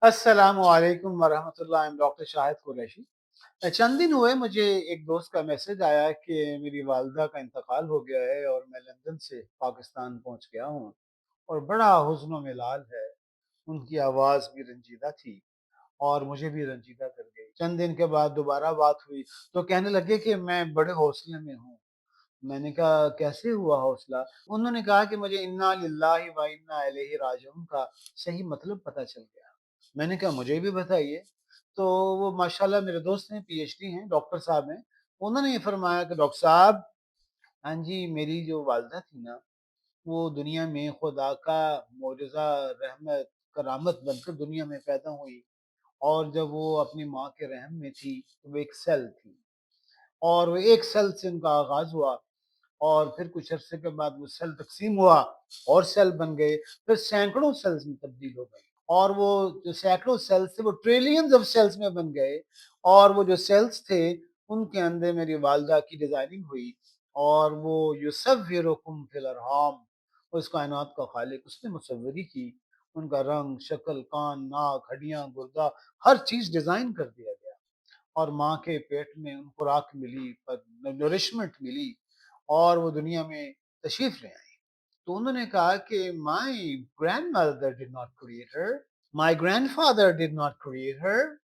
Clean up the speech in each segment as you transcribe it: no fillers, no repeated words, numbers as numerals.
अस्सलाम वालेकुम वरहमतुल्लाह। I am doctor Shahid Qureshi. चंद दिन हुए मुझे एक दोस्त का मैसेज आया कि मेरी वालदा का इंतकाल हो गया है और मैं लंदन से पाकिस्तान पहुंच गया हूं और बड़ा हुज़्न मिलाल है। उनकी आवाज़ भी रंजीदा थी और मुझे भी रंजीदा कर गई। चंद दिन के बाद दोबारा बात हुई तो कहने लगे कि मैं बड़े हौसले में हूँ। मैंने कहा कैसे हुआ हौसला? उन्होंने कहा कि मुझे इन्ना लिल्लाहि व इन्ना इलैहि राजिऊन का सही मतलब पता चल गया। मैंने कहा मुझे भी बताइए। तो वो माशाल्लाह मेरे दोस्त हैं, पीएचडी हैं, डॉक्टर साहब हैं। उन्होंने ये फरमाया कि डॉक्टर साहब, हाँ जी, मेरी जो वालिदा थी ना, वो दुनिया में खुदा का मोजज़ा, रहमत, करामत बनकर दुनिया में पैदा हुई और जब वो अपनी माँ के रहम में थी, तो वो एक सेल थी और वो एक सेल से उनका आगाज़ हुआ और फिर कुछ अरसे के बाद वो सेल तक़सीम हुआ और सेल बन गए, फिर सैकड़ों सेल्स में तब्दील हो गए और वो जो सैकड़ों सेल्स थे वो ट्रिलियंस ऑफ सेल्स में बन गए और वो जो सेल्स थे, उनके अंदर मेरी वालिदा की डिज़ाइनिंग हुई और वो युसव्विरुकुम फिल अरहाम, उस कायनात का खालिक उसने मुसव्वरी की। उनका रंग, शक्ल, कान, नाक, हड्डियाँ, गुर्दा हर चीज़ डिज़ाइन कर दिया गया और माँ के पेट में उनको खुराक मिली, पर नरिशमेंट मिली और वो दुनिया में तशरीफ ले आई। तो उन्होंने कहा कि my grandmother did not create her, my grandfather did not create her.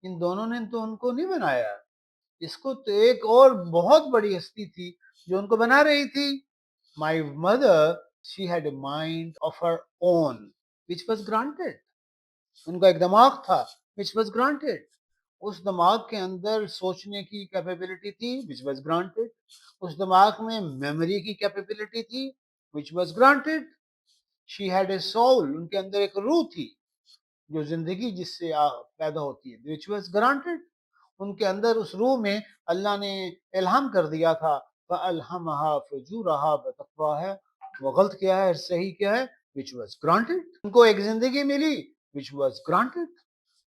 इन दोनों ने तो उनको नहीं बनाया। इसको तो एक और बहुत बड़ी हस्ती थी जो उनको बना रही थी। My mother, she had a mind of her own which was granted. उनका एक दिमाग था व्हिच वाज ग्रांटेड। उस दिमाग के अंदर सोचने की कैपेबिलिटी थी व्हिच वाज ग्रांटेड। उस दिमाग में मेमोरी की कैपेबिलिटी थी which was granted. She had a soul, उनके अंदर एक रूह थी जो जिंदगी जिससे पैदा होती है व्हिच वाज ग्रांटेड। उनके अंदर उस रूह में अल्लाह ने इल्हाम कर दिया था फअल्हमहा फुजूरहा व तक़वाहा, वो गलत क्या है सही क्या है व्हिच वाज ग्रांटेड। उनको एक जिंदगी मिली व्हिच वाज ग्रांटेड।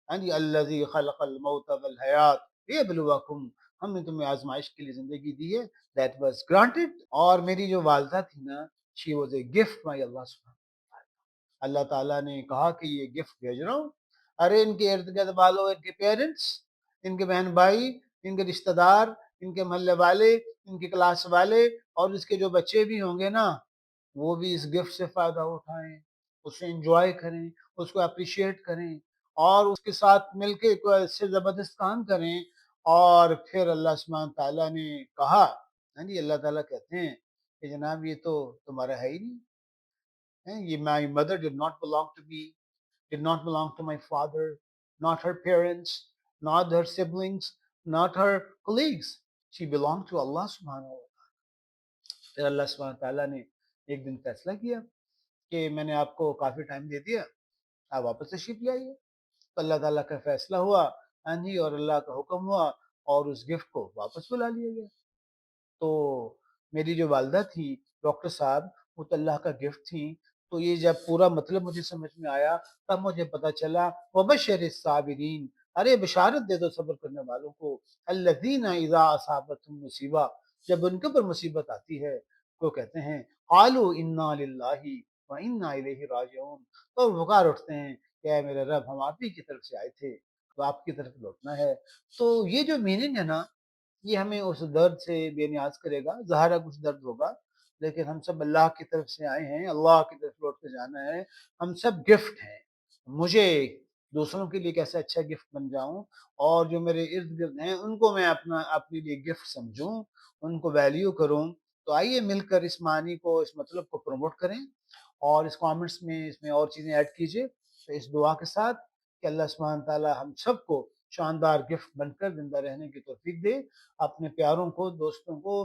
हाँ जी, अल्लज़ी खलक़ल मौत वल हयात लियब्लुवकुम, हमने तुम्हें आज़माइश के लिए ज़िंदगी दी है, दैट वाज़ ग्रांटेड। और मेरी जो वालिदा थी ना, she was a gift by अल्लाह सुब्हानहू। अल्लाह ताला ने कहा कि ये गिफ्ट भेज रहा हूँ। अरे इनके इर्द-गिर्द वालों, इनके पेरेंट्स, इनके बहन-भाई, इनके रिश्तेदार, इनके मोहल्ले वाले, इनकी क्लास वाले और इसके जो बच्चे भी होंगे ना, वो भी इस गिफ्ट से फ़ायदा उठाएँ, उसे एन्जॉय करें, उसको एप्रिशिएट करें और उसके साथ मिलके कोई इससे ज़बरदस्त काम करें। और फिर अल्लाह सुब्हानहू तआला ने कहा, हाँ जी, अल्लाह ताला कहते हैं कि जनाब ये तो तुम्हारा है ही नहीं। ये my mother did not belong to me, did not belong to my father, not her parents, not her siblings, not her colleagues. She belonged to Allah subhanahu wa ta'ala. फिर अल्लाह सुब्हानहू तआला ने एक दिन फैसला किया कि मैंने आपको काफ़ी टाइम दे दिया, आप वापस तशरीफ ले आइए। तो अल्लाह ताला का फैसला हुआ, हाँ जी, और अल्लाह का हुक्म हुआ और उस गिफ्ट को वापस बुला लिया गया। तो मेरी जो वालिदा थी डॉक्टर साहब, वो तो अल्लाह का गिफ्ट थी। तो ये जब पूरा मतलब मुझे समझ में आया, तब मुझे पता चला वबश्शिरिस साबिरीन, अरे बशारत दे दो सब्र करने वालों को, अल्लज़ीना इज़ा असाबतहुम मुसीबा, जब उनके ऊपर मुसीबत आती है तो कहते हैं क़ालू इन्ना लिल्लाहि व इन्ना इलैहि राजिऊन, तो पुकार उठते हैं कि ऐ मेरे रब, हम आप ही की तरफ से आए थे, तो आपकी तरफ लौटना है। तो ये जो मीनिंग है ना, ये हमें उस दर्द से बेनियाज़ करेगा। ज़ाहिर है कुछ दर्द होगा, लेकिन हम सब अल्लाह की तरफ से आए हैं, अल्लाह की तरफ लौट के जाना है। हम सब गिफ्ट हैं। मुझे दूसरों के लिए कैसे अच्छा गिफ्ट बन जाऊँ और जो मेरे इर्द-गिर्द हैं, उनको मैं अपने लिए गिफ्ट समझूँ, उनको वैल्यू करूँ। तो आइए मिलकर इस मानी को, इस मतलब को प्रमोट करें और इस कमेंट्स में इसमें और चीज़ें ऐड कीजिए। तो इस दुआ के साथ कि अल्लाह सुब्हानहू तआला हम सबको शानदार गिफ्ट बनकर ज़िंदा रहने की तौफ़ीक दे, अपने प्यारों को, दोस्तों को,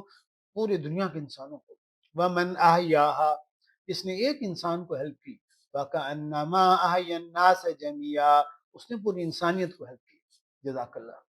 पूरी दुनिया के इंसानों को। वमन अहयाहा, इसने एक इंसान को हेल्प की, फ़कअन्नमा अहयन्नास जमीआ, उसने पूरी इंसानियत को हेल्प की। जज़ाकल्लाह।